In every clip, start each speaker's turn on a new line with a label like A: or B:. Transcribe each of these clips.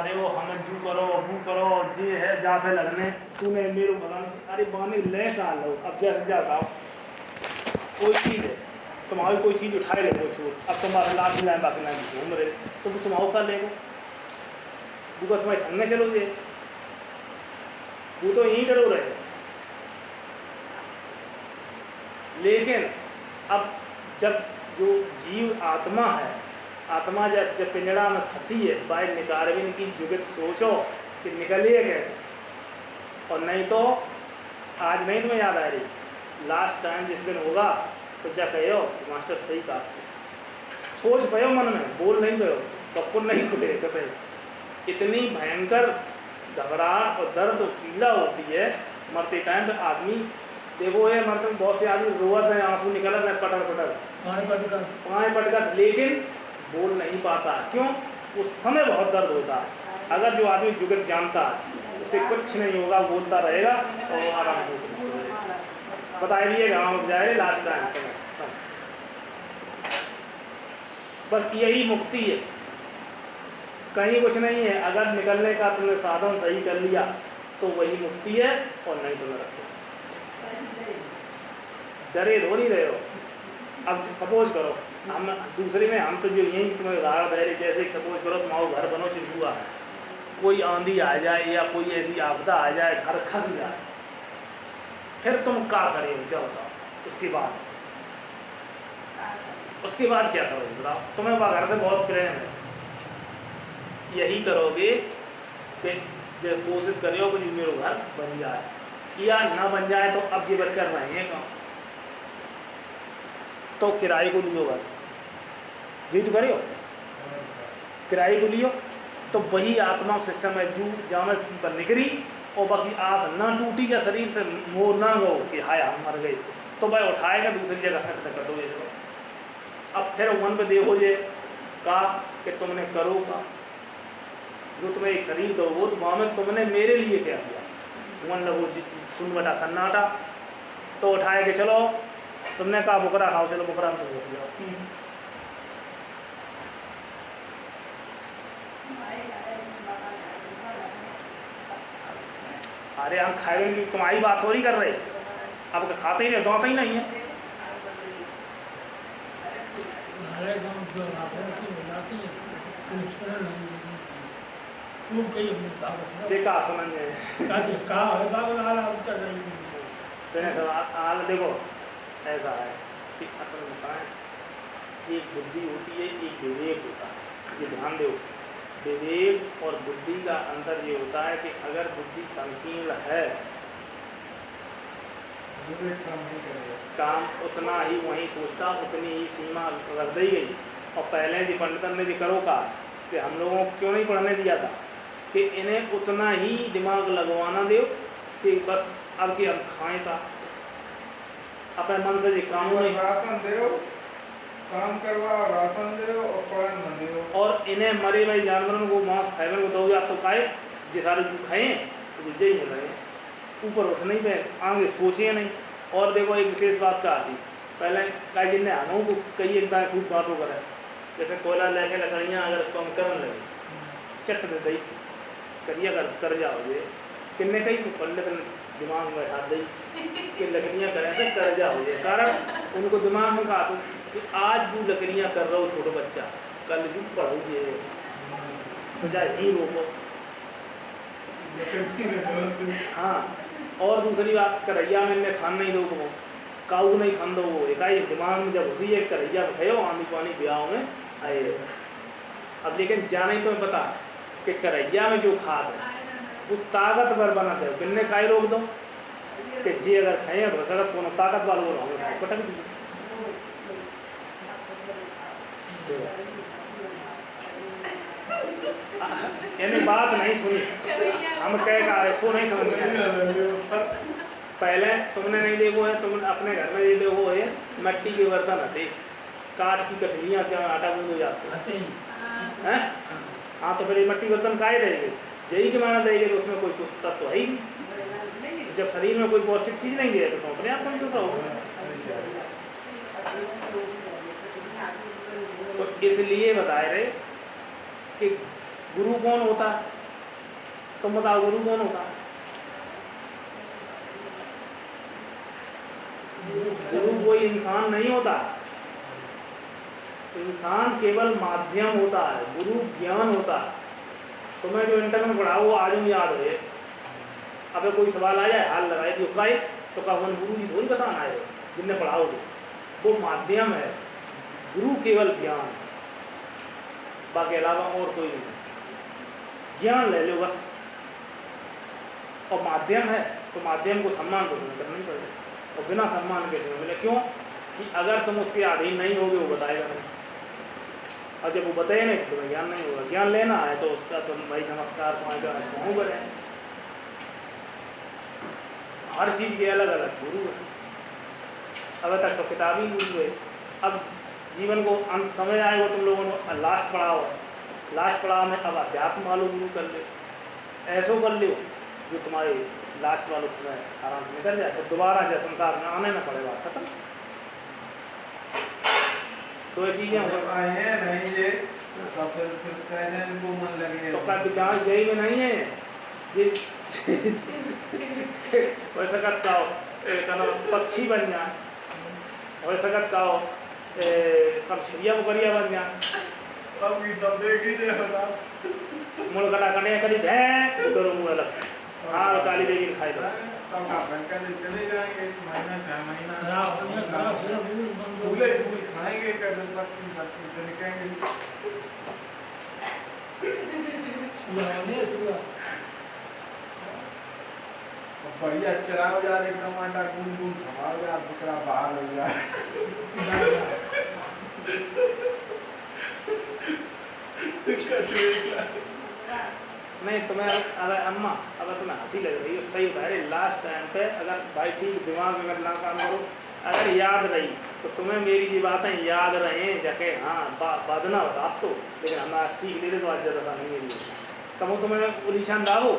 A: दे हमें जू करो वो करो जे है जा से लगने तूने मेरे बताने अरे बाने ले का लो अब जा बताओ कोई चीज़ है तुम्हारी कोई चीज़ उठाए ले वो छूट अब तुम्हारे लाख लाइन बाकी लाइन घूम रहे तो तुम आओ कर लेगो वो तुम्हारे संग में चलोगे वो तो यहीं डरो रहे। लेकिन अब जब जो जीव आत्मा है आत्मा जब पिंजड़ा में फंसी है बाहर निकालने की जुगत सोचो कि निकलिए कैसे। और नहीं तो आज नहीं तुम्हें याद आ रही लास्ट टाइम जिस दिन होगा तो क्या कहो मास्टर सही कहा सोच पाओ मन में बोल नहीं पाओ कपूर नहीं खुले कहे इतनी भयंकर घबराहट और दर्द और पीड़ा होती है मरते टाइम पे आदमी देखो ये मरते बहुत से आदमी रोवत है आंसू निकल रहे पटक पाए पटकर लेकिन बोल नहीं पाता क्यों उस समय बहुत दर्द होता है। अगर जो आदमी जुगत जानता है उसे कुछ नहीं होगा बोलता रहेगा और वो आराम से बताइए गाँव जाए लास्ट टाइम समय बस यही मुक्ति है कहीं कुछ नहीं है। अगर निकलने का तुमने साधन सही कर लिया तो वही मुक्ति है और नहीं तो न रखो डरे रो नहीं रहे हो। अब सपोज करो हम दूसरे में हम तो जो यही तुम्हें उदाहरण दे रहे जैसे सपोज करो तुम्हारा घर बनो हुआ है कोई आंधी आ जाए या कोई ऐसी आपदा आ जाए घर खस जाए फिर तुम क्या करोगे जब बताओ उसके बाद क्या करोगे बताओ। तुम्हें घर से बहुत प्रेम है यही करोगे कि जब कोशिश करो कि मेरे घर बन जाए या ना बन जाए तो अब ये बच्चा रहेंगे कहाँ तो किराए को लियो घर जी तो करियो किराए को लियो तो वही आत्मा सिस्टम है जो जामे पर निकली और बाकी आस ना टूटी या शरीर से मोह ना हो कि हाय हम मर गए तो भाई उठाएगा दूसरी जगह कर दो ये अब फिर मन पे देखो ये कहा कि तुमने करो का जो तुम्हें एक शरीर दो वो वहाँ में तुमने मेरे लिए क्या किया मन लगो सुन बटा सन्नाटा तो उठाए के चलो तुमने कहा बुकरा खाओ चलो बुकरा में हो जाओ अरे हम खाए की तुम्हारी बात थोड़ी कर रहे अब खाते ही नहीं दौड़ते ही नहीं है देखा समझ देखो ऐसा है कि असल में बताएं एक बुद्धि होती है एक विवेक होता है ये ध्यान दो विवेक और बुद्धि का अंतर ये होता है कि अगर बुद्धि संकीर्ण है काम उतना ही वहीं सोचता उतनी ही सीमा रख दी गई। और पहले जी पंडितन ने भी करो कहा कि हम लोगों को क्यों नहीं पढ़ने दिया था कि इन्हें उतना ही दिमाग लगवाना दो कि बस अब कि हम खाएं था अपने मन से काम नहीं
B: राशन दो काम करवा राशन दो और पढ़न न दो
A: और इन्हें मरे हुए जानवरों को मांस खाने को दोगे आप तो खाए जिस सारे जो खाएँ तो विजय मिल रहे हैं ऊपर उठ नहीं पे आगे सोचे नहीं। और देखो एक विशेष बात का आती पहले कई जिनने हमों को कई एक बार खूब बातों करे जैसे कोयला लेके लकड़ियाँ अगर कम करने लगे चट दे दी करिए कर जाओगे किन्ने कई पंडित दिमाग में बैठा दी कि लकड़ियाँ करें से कर जाओगे कारण उनको दिमाग में कहा कि आज जो लकड़ियाँ कर रहा हो छोटा बच्चा कल भी पढ़ोगे तो जाए ही रोको। हाँ और दूसरी बात करैया में इन्हें खान नहीं दो काऊ नहीं खान दो वो एक दिमाग में जब उसी एक करैया खाओ आंधी पानी ब्याह में आए। अब लेकिन जाना ही तुम्हें पता कि करैया में जो खाद है वो ताकतवर बना दे बिन्ने खाई रोक दो कि जी अगर खाए तो सड़क को ताकत वालों को रहोगे पटक दी यानी बात नहीं सुनी हम कह सो नहीं समझ में पहले तुमने नहीं देखो है तुम अपने घर में ये देखो है मिट्टी के बर्तन आते काट की कटलियाँ क्या आटा गूंद हो जाते हैं। हाँ तो फिर ये मिट्टी बर्तन काहे रहेंगे यही के माना देंगे तो उसमें कोई तत्व है ही जब शरीर में कोई पौष्टिक चीज़ नहीं दे तो अपने आप कमजोर होगा। तो इसलिए बताए रहे कि गुरु कौन होता है? तुम बताओ, गुरु कौन होता है? गुरु कोई इंसान नहीं होता। इंसान केवल माध्यम होता है, गुरु ज्ञान होता है। तुम्हें जो इंटर में पढ़ा वो आज भी याद है। अबे कोई सवाल आया हाल लगाए दियो का तो का गुरु जी थोड़ी बताना है जिनने पढ़ाओगे, वो माध्यम है। गुरु केवल ज्ञान, बाकी अलावा और कोई नहीं। ज्ञान ले लो बस, और माध्यम है तो माध्यम को सम्मान तो करना ही पड़ेगा। और बिना सम्मान के तुम्हें मिले, क्यों कि अगर तुम उसके अधीन नहीं होगे वो बताएगा नहीं, और जब वो बताए नहीं तो तुम्हें ज्ञान नहीं होगा। ज्ञान लेना है तो उसका तुम भाई नमस्कार तुम्हारे करें। हर चीज़ के अलग अलग गुरु है। अब तक तो किताबी गुरु है। अब जीवन को अंत समय आएगा, तुम लोगों ने लास्ट पढ़ाओ, लास्ट पढ़ाव में अब अध्यात्म वालों गुरु कर ले, ऐसो कर लो जो तुम्हारे लास्ट वालों समय आराम से निकल जाए, तो दोबारा जब संसार में आने ना पड़ेगा, खत्म। तो ये चीज़ें
B: नहीं ये तो फिर कैसे इनको मन लगे
A: तो क्या विचार यही में नहीं है जी। वैसा करता हो पक्षी बन जाए, वैसा करता हो कब छिड़िया बुकरिया बन जाए।
B: अब की तब देखी दे बता
A: मुड़ कटा कने करी भैं करो मुंह अलग। हाँ काली देवी खाई दो
B: तब अपन का चले जाएंगे महीना 6 महीना फूले फूल खाएंगे कदम तक निकलेंगे। बढ़िया चराओ यार, एकदम आटा गूंद गूंद खवाओ यार, बकरा बाहर हो जाए।
A: नहीं तुम्हें अगर अम्मा अगर तुम्हें हंसी लग रही है सही होता है। लास्ट टाइम पे अगर भाई ठीक दिमाग अगर ना काम करो, अगर याद रही तो तुम्हें मेरी ये बातें याद रहें जाके। हाँ बादना होता आप तो, लेकिन हमें सीख लेते तो आज ज़्यादा नहीं मेरी तब तुम्हें उलीछा दावो,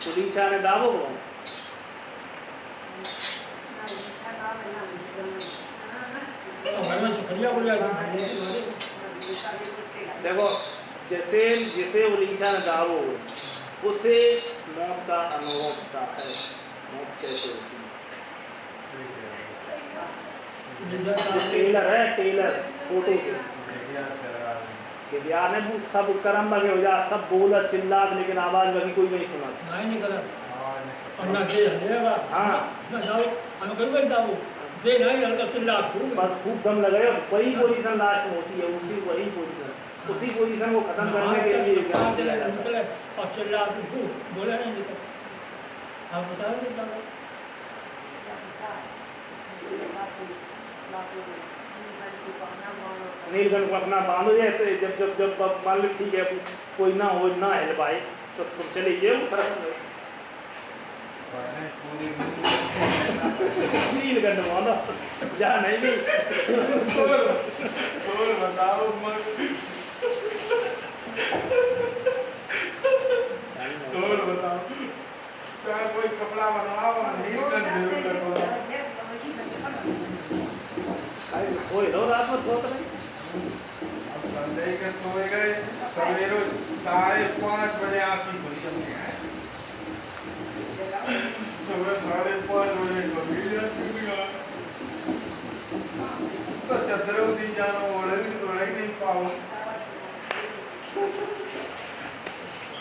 A: उलीछा ने दावो को देखो जैसे जैसे उलीछा न दावो उसे मौत का अनुभव होता है। मौत कैसे होती है? टेलर है, टेलर फोटो से यार ने सब कर्म लगे हो जा, सब बोला चिल्ला, लेकिन आवाज लगी कोई नहीं सुना।
C: नहीं करा और ना दे लेगा।
A: हाँ
C: ना जाओ हम कर बैठा वो दे नहीं रहता चिल्ला
A: खूब दम लग रहे हो। वही पोजीशन लास्ट में होती है, उसी वही पोजीशन, उसी पोजीशन को खत्म करने के लिए
C: निकले और चिल्ला बोला नहीं निकल। आप बताओ क्या
A: नीलकंठ को अपना बांधो जाए। तो जब जब जब मान लो ठीक है कोई ना हो ना हिल पाए तो तुम चले ये नीलकंठ बांधो जा नहीं
B: बताओ बताओ चाहे कोई कपड़ा बनवाओ
A: कोई लो रात में सोच रहे
B: अब संडे के सोए गए सवेरे 5:30 बजे आँखी खुली हमने सुबह 5:30 बजे कभी तो चदरों की जानो ओढ़ ही नहीं पाओ।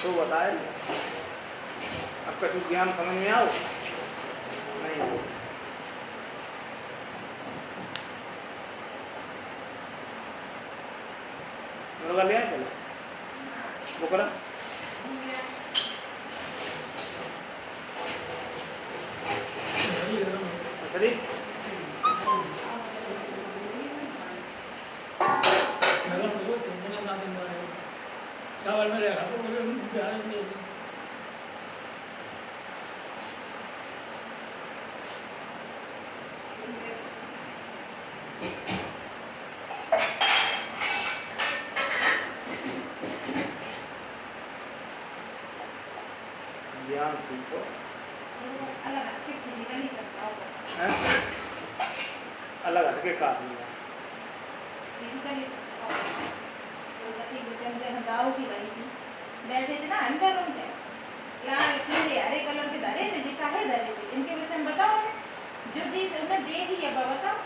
A: तो बताए आपका शुद्ध ज्ञान समझ में आओ नहीं? मुर्गा ले आए चलो वो करा सरी
C: चावल में रहेगा तो मुझे प्यार नहीं
A: ज्ञान सीखो। अलग हटके काट लिया
D: अंदर उनके लाल पीले हरे कलर के धरे थे, जी काहे धरे थे इनके विषय में बताओ हमें। जो चीज उन्हें देखी है बताओ।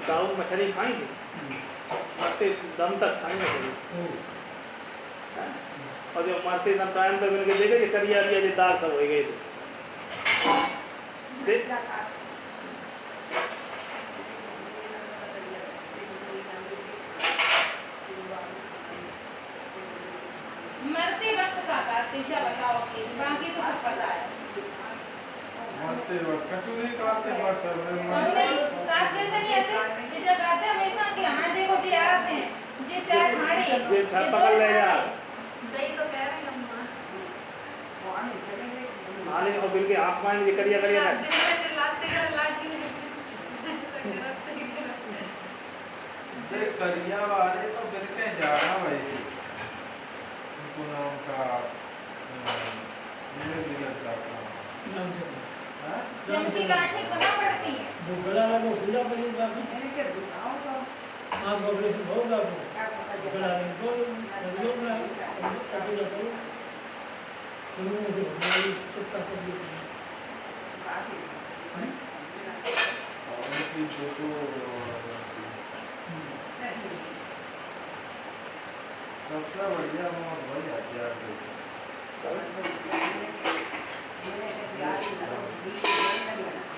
A: गाँव मछली खाएंगे मरते दम तक खाएंगे हैं? और जो मरते दम टाइम तक मिलके देखे कि करिया दिया जो दाग सब हो गए थे देख
D: मरते वक्त का तीजा बताओ कि बाकी तो सब पता है।
B: मरते वक्त कछु नहीं काटते मरते
D: हमने काट कैसे नहीं आते ये जो कहते हैं हमेशा कि हाँ देखो जी आते हैं ये चार खाने
A: ये छत पकड़ ले जा
E: जय तो कह रहे हैं अम्मा
A: हाले और बिल के आसमान में करिया करिया
E: दिन में चिल्लाते कर लाठी
B: देख करिया वाले तो बिल्के जाना भाई थी उनको नाम का ये दिलत का
C: नाम से
B: हाँ
D: जमती लाठी कहाँ पड़ती है?
C: वो गला लगा पूजा करी बाकी आप बबले से बहुत आपको गला लगा तो लोग ना कैसे जाते हो तुम मुझे हमारी चिंता कर दी
B: और उनकी जो सबसे बढ़िया मौत वही हथियार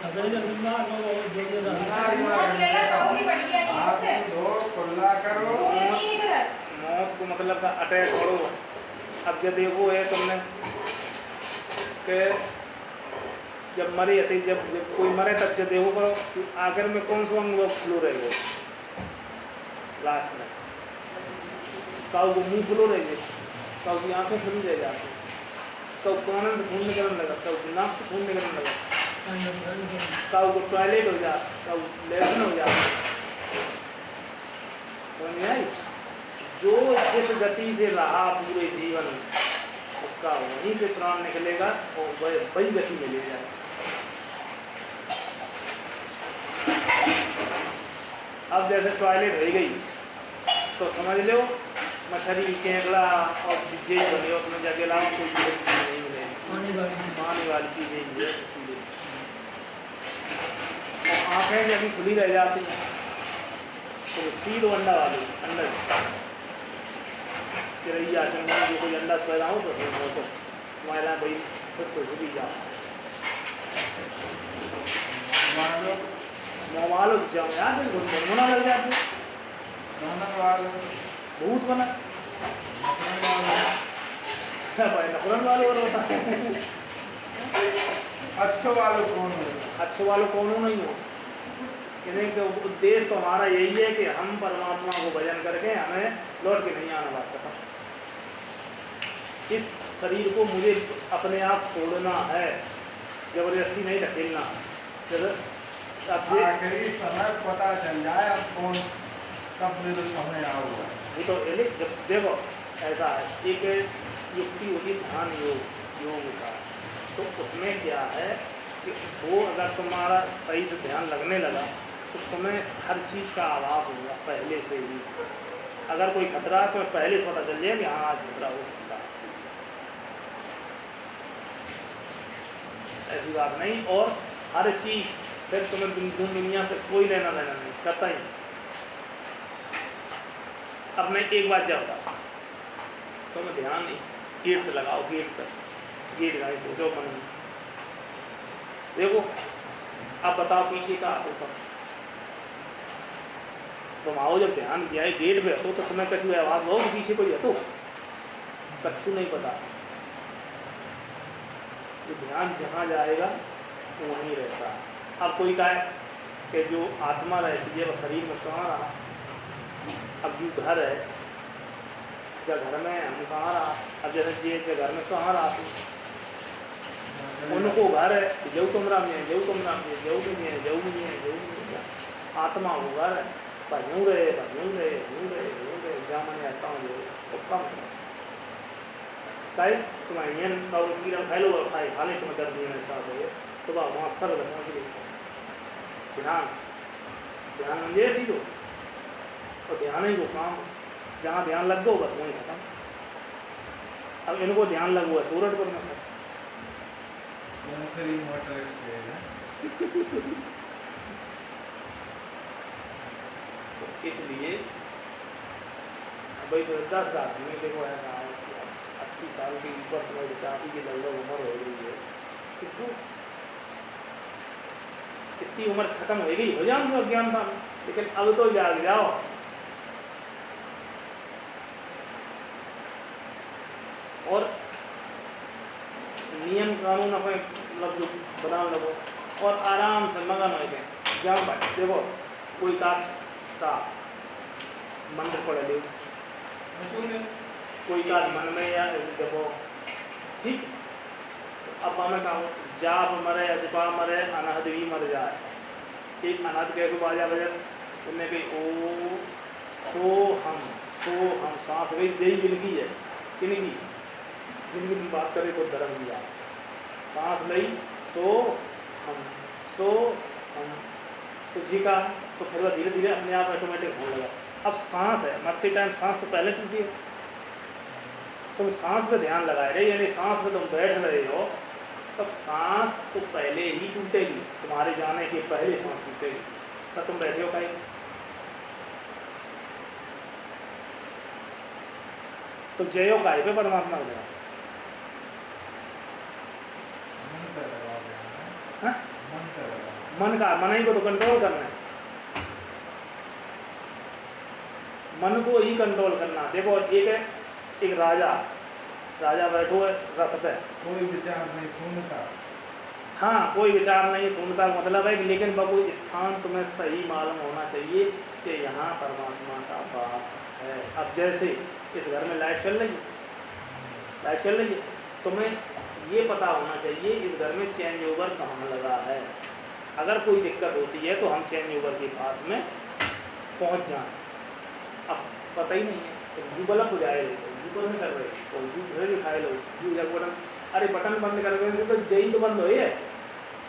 C: अगर ये बीमार हो जो ये
D: मौत ले लो तो भी बढ़िया नहीं
B: आप
D: होते।
B: दो कुल्ला करो
D: नहीं निकला।
A: मौत को मतलब का अटैक करो। अब जब देखो है तुमने कि जब मरे थे जब कोई मरे तब जब देखो करो कि आखिर में कौन सा अंग फ्लो रहेगा लास्ट में काऊ को मुंह खुलो रहेंगे काऊ की आंखें खुली रह जाती काऊ कानन से खून निकलने लगा काऊ की नाक से खून निकलने लगा काऊ को टॉयलेट हो जा काऊ लेट्रिन हो जाता समझ में आई। जो जिस गति से रहा पूरे जीवन उसका वहीं से प्राण निकलेगा और वही गति में ले जाएगा। अब जैसे टॉयलेट हो गई तो समझ लो मछली केकड़ा और जे बने उसमें जाके लाओ कोई चीज़ नहीं मिलेगी पानी वाली चीज़ें ही है और आँखें जब खुली रह जाती हैं तो सीधो अंडा वाली अंडा चिड़ैया चंगनी जो कोई अंडा पैदा हो तो महिला भाई खुद से खुली जाओ मोबाइल जाओ यार घुनमुना लग जाती भूत बना नफरत वाले और होता है
B: अच्छो वालों कौन हो
A: अच्छे वालों कौन नहीं हो इन्हें का उद्देश्य तो हमारा यही है कि हम परमात्मा को भजन करके हमें लौट के नहीं आना बात करता। इस शरीर को मुझे अपने आप छोड़ना है जबरदस्ती नहीं ढकेलना।
B: आखिरी समय पता चल जाए अब कौन कब मेरे समय आऊगा।
A: ये तो जब देखो ऐसा है एक युक्ति होती ध्यान योग का तो उसमें क्या है कि वो अगर तुम्हारा सही से ध्यान लगने लगा तो तुम्हें हर चीज़ का आभास होगा पहले से ही। अगर कोई खतरा है तो पहले से पता चल जाए कि हाँ आज खतरा हो सकता है, ऐसी बात नहीं। और हर चीज़ फिर तुम्हें दुनिया से कोई लेना देना नहीं करता ही। अब मैं एक बात जाऊँगा तुम ध्यान गेट से लगाओ गेट पर गेट का ही सोचो मन में देखो अब बताओ पीछे का ऊपर तुम आओ जब ध्यान किया है गेट पे हटो तो तुम्हें कछु आवाज़ बहुत पीछे कोई हटो कछु नहीं पता। तो ध्यान जहाँ जाएगा वो वहीं रहता है। अब कोई कहे कि जो आत्मा रहती है वह शरीर में कहाँ रहा। अब जो घर है जब घर में हम कहाँ रहा। अब जैसे जे के घर में कहाँ रहा तू उनको घर है जऊ कमरा में जऊ कमरा में जऊ नहीं है जऊ नहीं है जऊ नहीं है। आत्मा वो घर है पर यूँ रहे जहाँ मैंने आता हूँ तो कम कई तुम्हारे कीड़ा खाए लो खाए खा ले तुम्हें दर्द नहीं साथ हो तो वहाँ सर्द पहुँच गई ध्यान ध्यान समझे सीधो, और ध्यान ही वो काम, जहाँ ध्यान लग गो बस वहीं खत्म। अब इनको ध्यान लगो है सूरजपुर में सब
B: सेंसरी मोटर स्टेज है।
A: तो इसलिए भाई तो 10 आदमी देखो ऐसा 80 साल के ऊपर तुम्हें 85 की लगभग उम्र हो गई है, तो कितनी उम्र खत्म हो गई, हो जाओ अज्ञान था, लेकिन अब तो जाग जाओ। और नियम कानून अपने मतलब जो बना लगो और आराम से मगन हो गए। जब देखो कोई का मंदिर पढ़ लो, कोई का मन में या देखो ठीक, अब हमें कहा जाप मरे अजपा मरे अनहद भी मर जाए। एक अनहद कैसे बाजा बजन उनने कही ओ सो हम सांस गई जई मिलगी है कि नहीं की, जिनकी तुम बात करें तो धर्म दिया, सांस लई सो हम तो जी का, तो फिर वह धीरे धीरे अपने आप ऑटोमेटिक होने लगा। अब सांस है, मरते टाइम सांस तो पहले टूटी है, तुम सांस पे ध्यान लगाए रहे, यानी सांस पे तुम बैठ रहे हो, तब सांस तो पहले ही टूटेगी, तुम्हारे जाने के पहले सांस टूटेगी, तब तुम बैठे हो कहीं। तो जयो का पे परमात्मा हो जाए मन का, मन ही को तो कंट्रोल करना है, मन को ही कंट्रोल करना। देखो एक राजा बैठो है रथ पे,
B: कोई विचार नहीं सुनता,
A: हाँ कोई विचार नहीं सुनता, मतलब है कि लेकिन वो कोई स्थान तुम्हें सही मालूम होना चाहिए कि यहाँ परमात्मा का वास है। अब जैसे इस घर में लाइट चल रही है, तुम्हें ये पता होना चाहिए इस घर में चेंज ओवर कहाँ लगा है। अगर कोई दिक्कत होती है तो हम चेंज ओवर के पास में पहुँच जाएं। अब पता ही नहीं है तो जू बल्ब हो जाए, जू तो नहीं कर रहे तो जू घर दिखाए लो, जू जब बटन, अरे बटन बंद कर रहे तो जई तो बंद हो है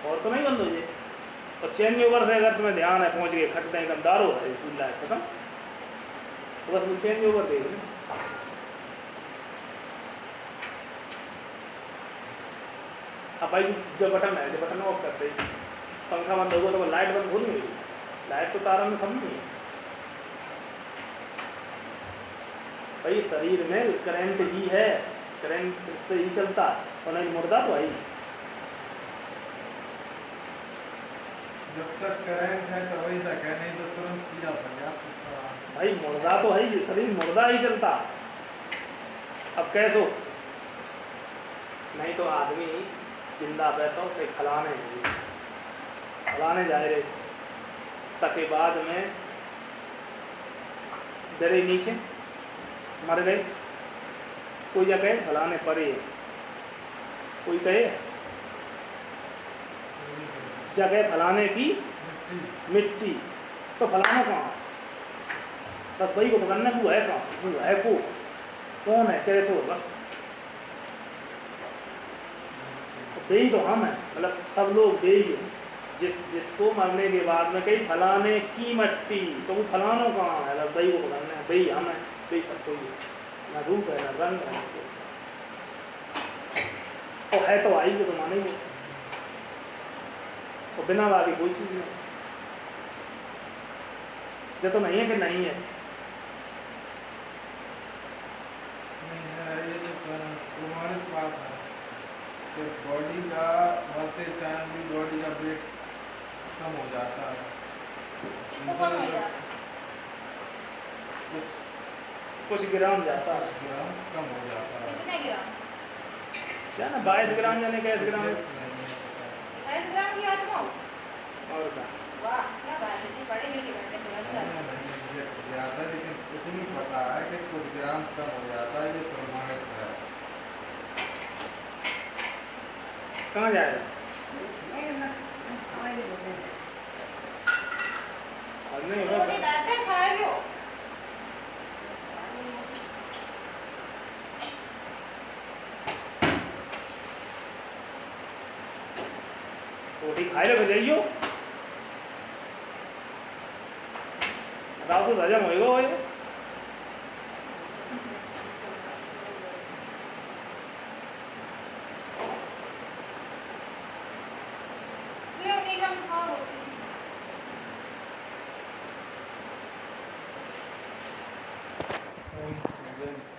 A: और तो नहीं बंद हो जाए। और चेंज ओवर से अगर तुम्हें ध्यान है पहुँच गए खटते एकदम दारो है लाइट खत्म, तो बस वो चेंज ओवर देख लें। अब भाई जो बटन है, जो बटन ऑफ करते ही पंखा बंद होगा तो वो लाइट बंद हो नहीं होगी, लाइट तो तारा में समझ नहीं है भाई, शरीर में करंट ही है, करंट से ही चलता है, और नहीं मुर्दा तो है।
B: जब तक करंट है तो वही तक है, नहीं तो तुरंत कीड़ा पड़ जाता
A: भाई मुर्दा तो है, शरीर मुर्दा ही चलता। अब कैसो नहीं तो आदमी जिंदा बैठो तो फलाने जाए रहे तके बाद में डरे नीचे मर गए, कोई या कहे फलाने पड़े, कोई कहे जगह फलाने की मिट्टी, तो फलाना कहाँ, बस वही को पकड़ना, वो है कहाँ, वो है को कौन है कैसे हो, बस बेई तो हम हैं, मतलब सब लोग बेई हैं। जिसको मरने के बाद में कहीं फलाने की मिट्टी, तो वो फलानों कहाँ है, बस बेई को पकड़ना है, बेई हम हैं, बेई सब कोई है, ना रूप है ना रंग है, और है तो आई तो मानेंगे, और बिना बाकी कोई चीज़ नहीं, जो तो नहीं है कि नहीं है।
B: ये तो प्रमाणित बात है कि बॉडी का मरते टाइम भी बॉडी का वेट कम हो जाता है,
A: कुछ ग्राम जाता है,
B: 5 ग्राम कम हो जाता है।
D: कितने ग्राम?
A: क्या ना 22 ग्राम यानी 21 ग्राम
D: 22 ग्राम की आत्मा?
A: और क्या।
D: वाह क्या बात है जी, पढ़े लिखे बैठे
B: नहीं ज़्यादा, लेकिन इतनी पता है कि कुछ ग्राम कम हो जाता है, ये प्रमाणित है।
A: कहाँ जाएगा और नहीं
D: रोटी
A: होगा
D: डालते खाए लो।
A: रोटी खाए लो जाइयो, राव तो हजम होएगा भाई
D: ले नीलम खाओ
B: Then